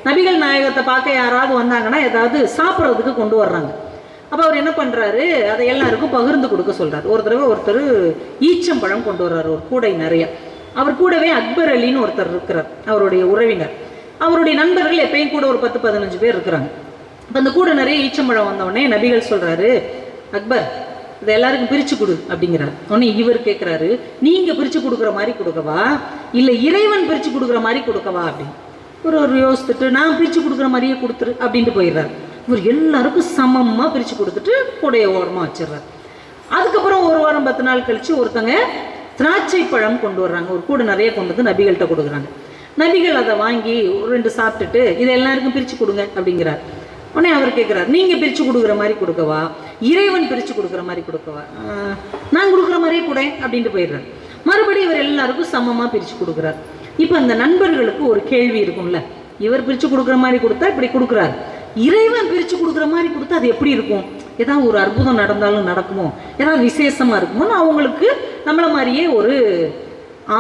நபிகள் நாயகத்தை பார்க்க யாராவது வந்தாங்கன்னா ஏதாவது சாப்பிட்றதுக்கு கொண்டு வர்றாங்க. அப்போ அவர் என்ன பண்ணுறாரு, அதை எல்லாருக்கும் பகிர்ந்து கொடுக்க சொல்கிறார். ஒரு தடவை ஒருத்தர் ஈச்சம்பழம் கொண்டு வர்றாரு, ஒரு கூடை நிறைய. அவர் கூடவே அக்பர் அலின்னு ஒருத்தர் இருக்கிறார், அவருடைய உறவினர். அவருடைய நண்பர்கள் எப்பயும் கூட ஒரு 10-15 பேர் இருக்கிறாங்க. இப்போ அந்த கூட நிறைய ஈச்சம்பழம் வந்தவுடனே நபிகள் சொல்கிறாரு, அக்பர் இதை எல்லாருக்கும் பிரித்து கொடு அப்படிங்கிறார். உடனே இவர் கேட்குறாரு, நீங்கள் பிரித்து கொடுக்குற மாதிரி கொடுக்கவா இல்லை இறைவன் பிரித்து கொடுக்குற மாதிரி கொடுக்கவா அப்படின்னு. ஒரு யோசித்துட்டு நான் பிரித்து கொடுக்குற மாதிரியே கொடுத்துரு அப்படின்ட்டு போயிடுறாரு. இவர் எல்லாருக்கும் சமமாக பிரித்து கொடுத்துட்டு கூடைய ஓரமாக வச்சிடுறாரு. அதுக்கப்புறம் ஒரு வாரம் 10 நாள் கழித்து ஒருத்தங்க திராட்சை பழம் கொண்டு வர்றாங்க, ஒரு கூட நிறைய கொண்டு வந்து நபிகள்கிட்ட கொடுக்குறாங்க. நபிகள் அதை வாங்கி 2 சாப்பிட்டுட்டு இதை எல்லாருக்கும் பிரித்து கொடுங்க அப்படிங்கிறார். உடனே அவர் கேட்குறாரு, நீங்கள் பிரித்து கொடுக்குற மாதிரி கொடுக்கவா இறைவன் பிரித்து கொடுக்குற மாதிரி கொடுக்கவா? நான் கொடுக்குற மாதிரியே கூட அப்படின்ட்டு போயிடுறாரு. மறுபடியும் இவர் எல்லாருக்கும் சமமாக பிரித்து கொடுக்குறார். இப்போ அந்த நண்பர்களுக்கு ஒரு கேள்வி இருக்கும்ல, இவர் பிரித்து கொடுக்குற மாதிரி கொடுத்தா இப்படி கொடுக்குறாரு, இறைவன் பிரித்து கொடுக்குற மாதிரி கொடுத்தா அது எப்படி இருக்கும்? ஏதாவது ஒரு அற்புதம் நடந்தாலும் நடக்குமோ, ஏதாவது விசேஷமாக இருக்குமோன்னு அவங்களுக்கு நம்மளை மாதிரியே ஒரு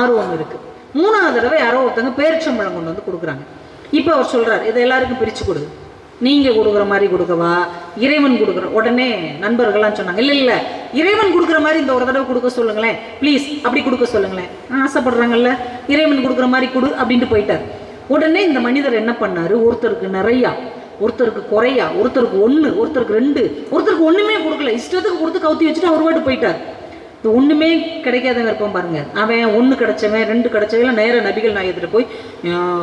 ஆர்வம் இருக்குது. 3ஆவது தடவை யாரோ ஒருத்தங்க பேரிச்சம்பழம் கொண்டு வந்து கொடுக்குறாங்க. இப்போ அவர் சொல்கிறார், இதை எல்லாருக்கும் பிரித்து கொடு, நீங்கள் கொடுக்குற மாதிரி கொடுக்கவா இறைவன் கொடுக்குற? உடனே நண்பர்கள்லாம் சொன்னாங்க, இல்லை இல்லை இறைவன் கொடுக்குற மாதிரி இந்த ஒரு தடவை கொடுக்க சொல்லுங்களேன் ப்ளீஸ், அப்படி கொடுக்க சொல்லுங்களேன், ஆசைப்படுறாங்கல்ல இறைவன் கொடுக்குற மாதிரி கொடு அப்படின்ட்டு போயிட்டார். உடனே இந்த மனிதர் என்ன பண்ணார், ஒருத்தருக்கு நிறையா, ஒருத்தருக்கு குறையா, ஒருத்தருக்கு 1, ஒருத்தருக்கு 2, ஒருத்தருக்கு ஒன்றுமே கொடுக்கல, இஷ்டத்துக்கு கொடுத்து கவுத்தி வச்சுட்டு அவர் பாட்டு போயிட்டார். இந்த ஒன்றுமே கிடைக்காதவங்க இருப்பான் பாருங்க, அவன் 1 கிடைச்சவன் 2 கிடைச்சவன் நேராக நபிகள் நாயகத்தில் போய்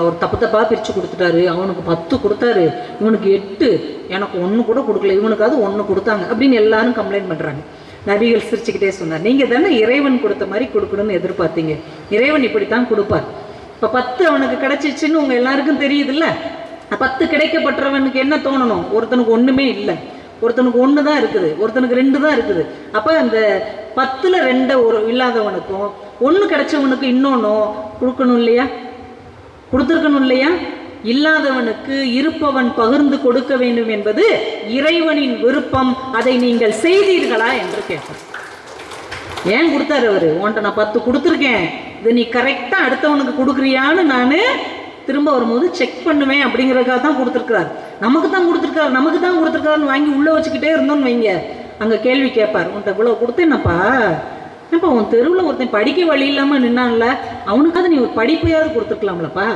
ஒரு தப்பாக பிரித்து கொடுத்துட்டாரு, அவனுக்கு 10 கொடுத்தாரு, இவனுக்கு 8, எனக்கு 1 கூட கொடுக்கல, இவனுக்காவது 1 கொடுத்தாங்க அப்படின்னு எல்லாரும் கம்ப்ளைண்ட் பண்ணுறாங்க. நபிகள் சிரிச்சுக்கிட்டே சொன்னார், நீங்கள் தானே இறைவன் கொடுத்த மாதிரி கொடுக்கணும்னு எதிர்பார்த்தீங்க, இறைவன் இப்படித்தான் கொடுப்பார். இப்போ 10 அவனுக்கு கிடைச்சிச்சுன்னு உங்கள் எல்லாருக்கும் தெரியுதுல்ல, 10 கிடைக்கப்பட்டவனுக்கு என்ன தோணணும், ஒருத்தனுக்கு ஒன்றுமே இல்லை, ஒருத்தனுக்கு 1 தான் இருக்குது, ஒருத்தனுக்கு 2 தான் இருக்குது. அப்போ அந்த 10ல் 2 ஒரு இல்லாதவனுக்கும் 1 கிடைச்சவனுக்கு இன்னொன்னும் கொடுக்கணும் இல்லையா, கொடுத்துருக்கணும் இல்லையா? இல்லாதவனுக்கு இருப்பவன் பகிர்ந்து கொடுக்க வேண்டும் என்பது இறைவனின் விருப்பம், அதை நீங்கள் செய்தீர்களா என்று கேட்பார். ஏன் கொடுத்தாரு அவரு, உன்ட்ட நான் 10 கொடுத்துருக்கேன், இது நீ கரெக்டாக அடுத்தவனுக்கு கொடுக்குறியான்னு நான் திரும்ப வரும்போது செக் பண்ணுவேன் அப்படிங்கிறதுக்காக தான் கொடுத்துருக்காரு. நமக்கு தான் கொடுத்துருக்காருன்னு வாங்கி உள்ளே வச்சுக்கிட்டே இருந்தோன்னு வைங்க, அங்கே கேள்வி கேட்பார், உன்ட்ட இவ்வளோ கொடுத்தேன்னப்பா, ஏன்ப்பா உன் தெருவில் ஒருத்தன் படிக்க வழி இல்லாமல் நின்னான்ல, அவனுக்காவது நீ ஒரு படிப்பையாவது கொடுத்துருக்கலாம்லப்பா,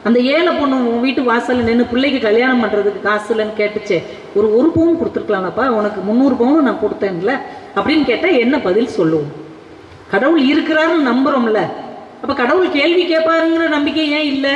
அந்த ஏழை பொண்ணு உன் வீட்டு வாசலில் நின்று பிள்ளைக்கு கல்யாணம் பண்ணுறதுக்கு காசு இல்லைன்னு கேட்டுச்சே, ஒரு பவுன் கொடுத்துருக்கலாம்லப்பா, உனக்கு 300 பவுன் நான் கொடுத்தேன்ல அப்படின்னு கேட்டால் என்ன பதில் சொல்லுவோம்? கடவுள் இருக்கிறாருன்னு நம்புகிறோம்ல, அப்போ கடவுள் கேள்வி கேட்பாருங்கிற நம்பிக்கை ஏன் இல்லை?